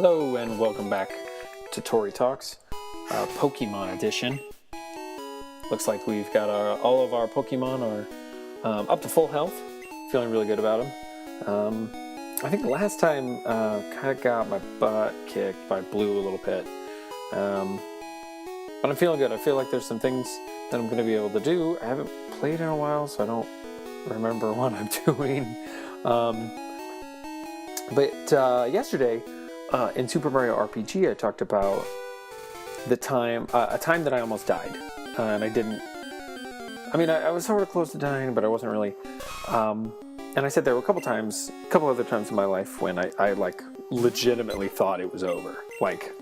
Hello and welcome back to ToryTalks, Pokemon edition. Looks like we've got all of our Pokemon are up to full health. Feeling really good about them. I think last time kind of got my butt kicked by Blue a little bit. But I'm feeling good. I feel like there's some things that I'm going to be able to do. I haven't played in a while, so I don't remember what I'm doing. But yesterday in Super Mario RPG, I talked about a time that I almost died, and I didn't. I mean, I was sort of close to dying, but I wasn't really. And I said there were a couple other times in my life when I like legitimately thought it was over, like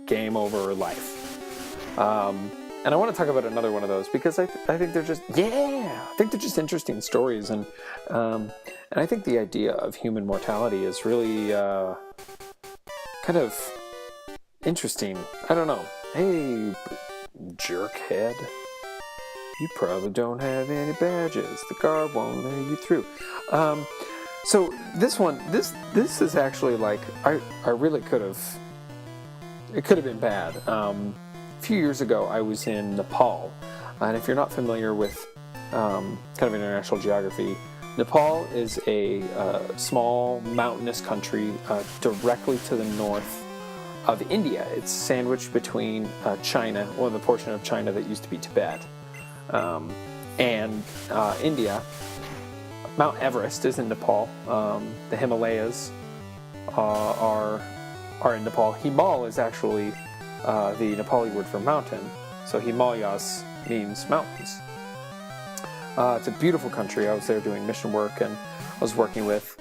game over life. And I want to talk about another one of those because I think they're just interesting stories, and I think the idea of human mortality is really kind of interesting. I don't know. Hey, jerkhead, you probably don't have any badges. The guard won't let you through. So this is actually like I really could have. It could have been bad. A few years ago, I was in Nepal, and if you're not familiar with kind of international geography, Nepal is a small mountainous country directly to the north of India. It's sandwiched between China, the portion of China that used to be Tibet, and India. Mount Everest is in Nepal. The Himalayas are in Nepal. Himal is actually the Nepali word for mountain. So Himalayas means mountains. It's a beautiful country. I was there doing mission work, and I was working with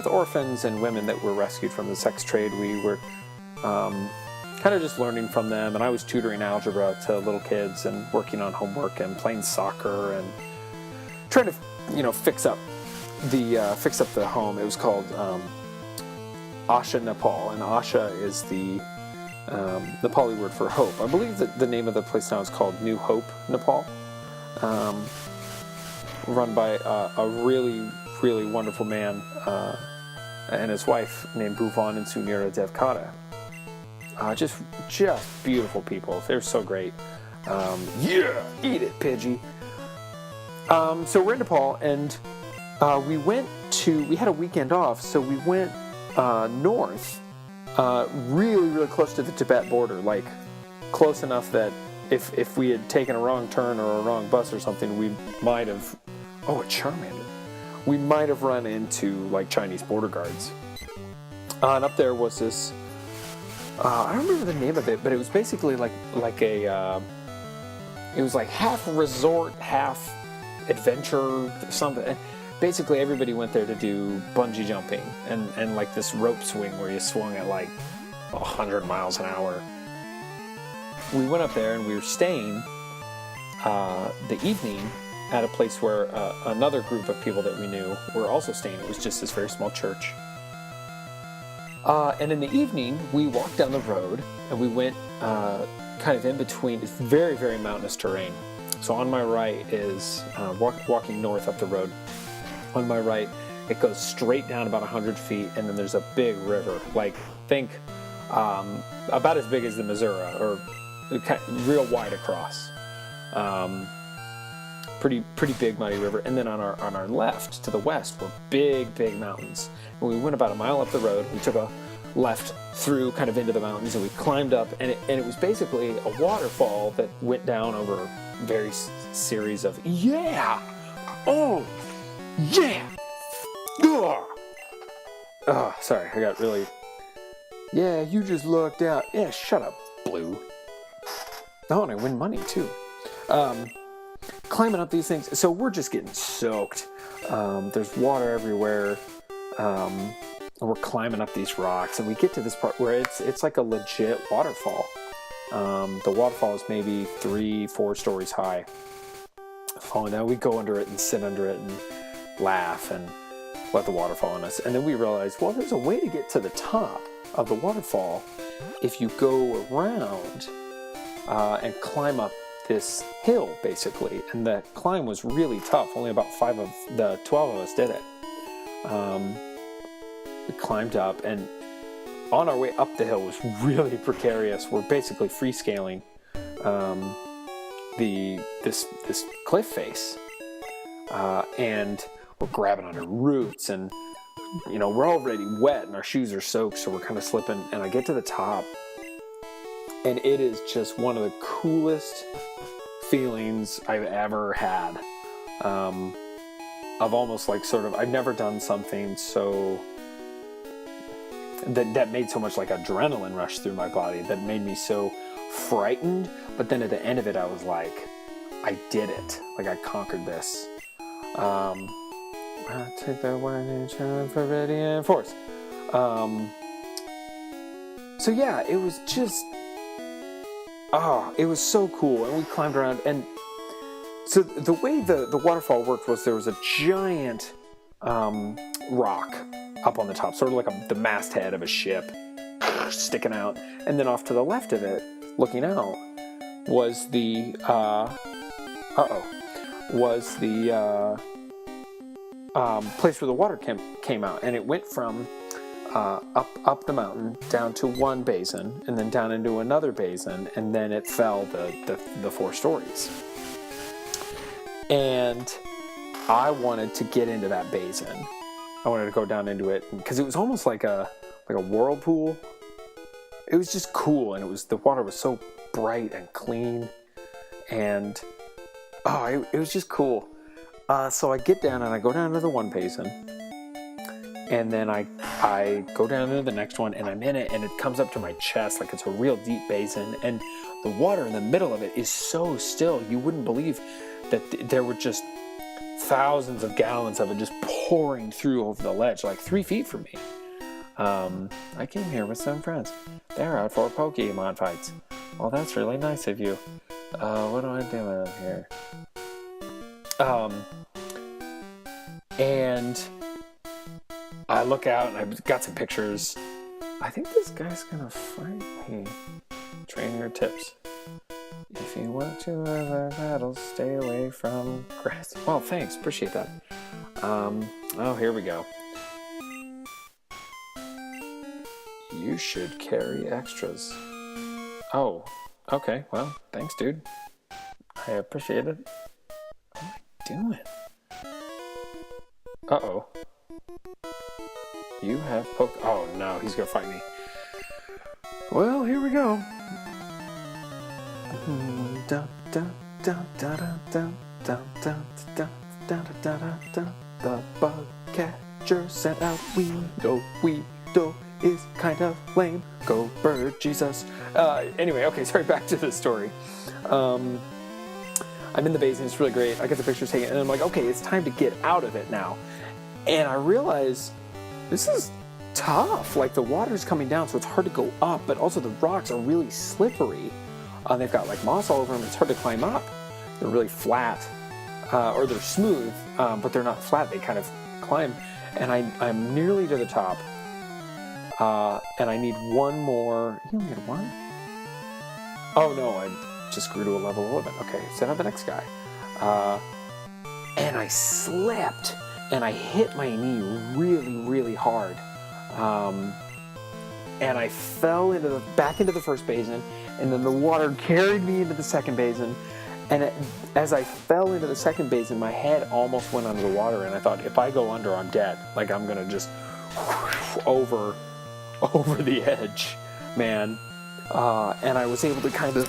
orphans and women that were rescued from the sex trade. We were kind of just learning from them, and I was tutoring algebra to little kids and working on homework and playing soccer and trying to fix up the home. It was called Asha, Nepal, and Asha is the Nepali word for hope. I believe that the name of the place now is called New Hope, Nepal, run by a really, really wonderful man and his wife named Bhuvan and Sunira Devkata. Just beautiful people. They're so great. Yeah, eat it, Pidgey. So we're in Nepal, and we had a weekend off, so we went north, really, really close to the Tibet border, like close enough that if we had taken a wrong turn or a wrong bus or something, we might have, a Charmander, we might have run into like Chinese border guards. And up there was this, I don't remember the name of it, but it was basically like a, it was like half resort, half adventure, something. Basically, everybody went there to do bungee jumping and like this rope swing where you swung at like 100 miles an hour. We went up there and we were staying the evening at a place where another group of people that we knew were also staying. It was just this very small church. And in the evening, we walked down the road and we went kind of in between. It's very, very mountainous terrain. So on my right is walking north up the road. On my right, it goes straight down about 100 feet, and then there's a big river, like think about as big as the Missouri, or real wide across. Pretty big muddy river. And then on our left to the west were big mountains. And we went about a mile up the road. We took a left through kind of into the mountains, and we climbed up, and it was basically a waterfall that went down over a very series of yeah. Oh, sorry, I got really... Yeah, you just lucked out. Yeah, shut up, Blue. Oh, and I win money, too. Climbing up these things. So we're just getting soaked. There's water everywhere. And we're climbing up these rocks, and we get to this part where it's like a legit waterfall. The waterfall is maybe 3-4 stories high. Falling down, we go under it and sit under it and laugh and let the water fall on us. And then we realized, well, there's a way to get to the top of the waterfall if you go around and climb up this hill, basically. And the climb was really tough. Only about 5 of the 12 of us did it. We climbed up, and on our way up the hill was really precarious. We're basically free scaling this cliff face, and we're grabbing onto roots, and we're already wet and our shoes are soaked, so we're kind of slipping. And I get to the top, and it is just one of the coolest feelings I've ever had. Of almost like sort of, I've never done something so that made so much like adrenaline rush through my body, that made me so frightened. But then at the end of it, I was like, I did it. Like, I conquered this. I take the winding turn for Viridian Force. So yeah, it was just, it was so cool. And we climbed around, and so the way the waterfall worked was there was a giant rock up on the top, sort of like the masthead of a ship sticking out. And then off to the left of it, looking out, was the place where the water came out. And it went from up the mountain down to one basin, and then down into another basin, and then it fell the 4 stories. And I wanted to get into that basin. I wanted to go down into it because it was almost like a whirlpool. It was just cool, and the water was so bright and clean, and it was just cool. So I get down and I go down to the one basin, and then I go down into the next one, and I'm in it, and it comes up to my chest like it's a real deep basin, and the water in the middle of it is so still. You wouldn't believe that there were just thousands of gallons of it just pouring through over the ledge, like 3 feet from me. I came here with some friends. They're out for Pokemon fights. Well, that's really nice of you. What do I do out here? And I look out, and I've got some pictures. I think this guy's gonna fight me. Trainer tips. If you want to have a battle, stay away from grass. Well, thanks. Appreciate that. Here we go. You should carry extras. Oh, okay. Well, thanks, dude. I appreciate it. What am I doing? Uh-oh. You have Oh, no. He's gonna fight me. Well, here we go. The bug catcher sent out Weedle is kind of lame. Go bird, Jesus. Anyway, okay, sorry, back to the story. I'm in the basin, it's really great. I get the pictures taken, and I'm like, okay, it's time to get out of it now. And I realize this is tough. Like, the water's coming down, so it's hard to go up, but also the rocks are really slippery. They've got like moss all over them. It's hard to climb up. They're really flat, or they're smooth, but they're not flat. They kind of climb. And I'm nearly to the top, and I need one more. You only need one? Oh no, I just grew to a level 11. Okay, send out the next guy. And I slipped, and I hit my knee really, really hard. And I fell back into the first basin, and then the water carried me into the second basin. And as I fell into the second basin, my head almost went under the water, and I thought, if I go under, I'm dead. Like, I'm gonna just over the edge, man. And I was able to kind of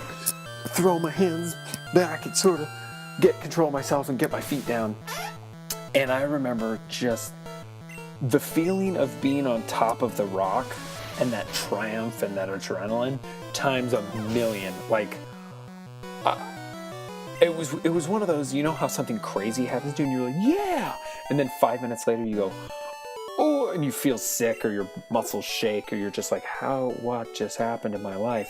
throw my hands back and sort of get control of myself and get my feet down. And I remember just the feeling of being on top of the rock, and that triumph and that adrenaline times a million. Like, it was one of those, you know how something crazy happens to you and you're like, yeah! And then 5 minutes later you go, oh, and you feel sick, or your muscles shake, or you're just like, what just happened in my life?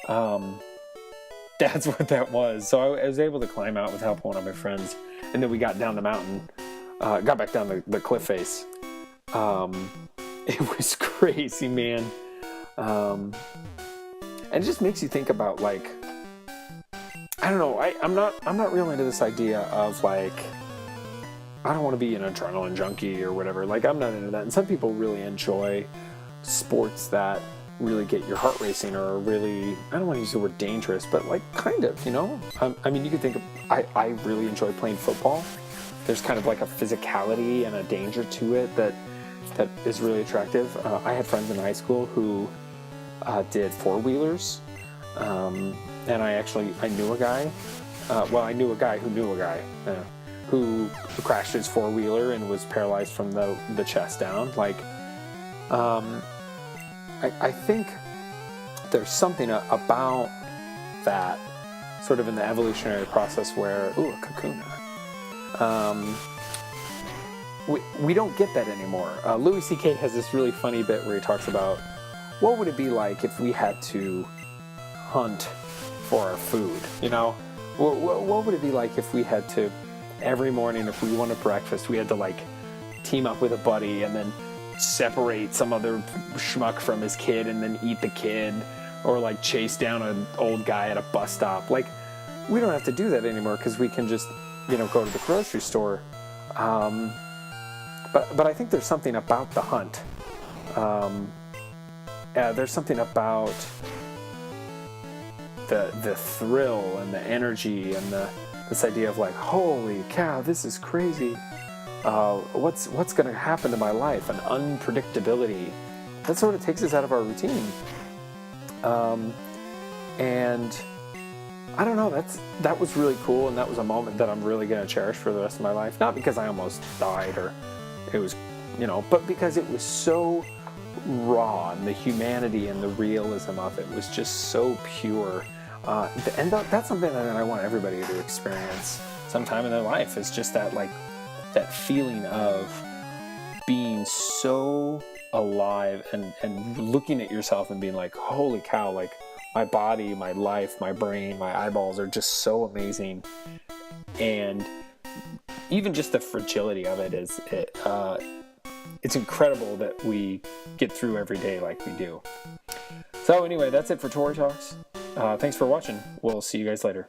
That's what that was. So I was able to climb out with help of one of my friends, and then we got down the mountain, got back down the cliff face. It was crazy, man. And it just makes you think about, like, I don't know, I'm not real into this idea of, like, I don't want to be an adrenaline junkie or whatever. Like, I'm not into that. And some people really enjoy sports that really get your heart racing, or really, I don't want to use the word dangerous, but like kind of, you know? I mean, you could think of, I really enjoy playing football. There's kind of like a physicality and a danger to it that is really attractive. I had friends in high school who did four-wheelers, and I knew a guy. I knew a guy who knew a guy who crashed his four-wheeler and was paralyzed from the chest down. Like, I think there's something about that sort of in the evolutionary process where, ooh, a cocoon. We don't get that anymore. Louis C.K. has this really funny bit where he talks about, what would it be like if we had to hunt for our food, you know? What would it be like if we had to, every morning, if we wanted breakfast, we had to like team up with a buddy and then separate some other schmuck from his kid and then eat the kid, or like chase down an old guy at a bus stop. Like, we don't have to do that anymore because we can just, you know, go to the grocery store. But I think there's something about the hunt. There's something about the thrill and the energy and this idea of like, holy cow, this is crazy. What's going to happen to my life? An unpredictability. That sort of takes us out of our routine. And I don't know, that was really cool, and that was a moment that I'm really going to cherish for the rest of my life. Not because I almost died or it was, you know, but because it was so raw, and the humanity and the realism of it was just so pure. And that's something that I want everybody to experience sometime in their life. It's just that, like, that feeling of being so alive and looking at yourself and being like, holy cow, like, my body, my life, my brain, my eyeballs are just so amazing. And even just the fragility of it is, it's incredible that we get through every day like we do. So anyway, that's it for Tory Talks. Thanks for watching. We'll see you guys later.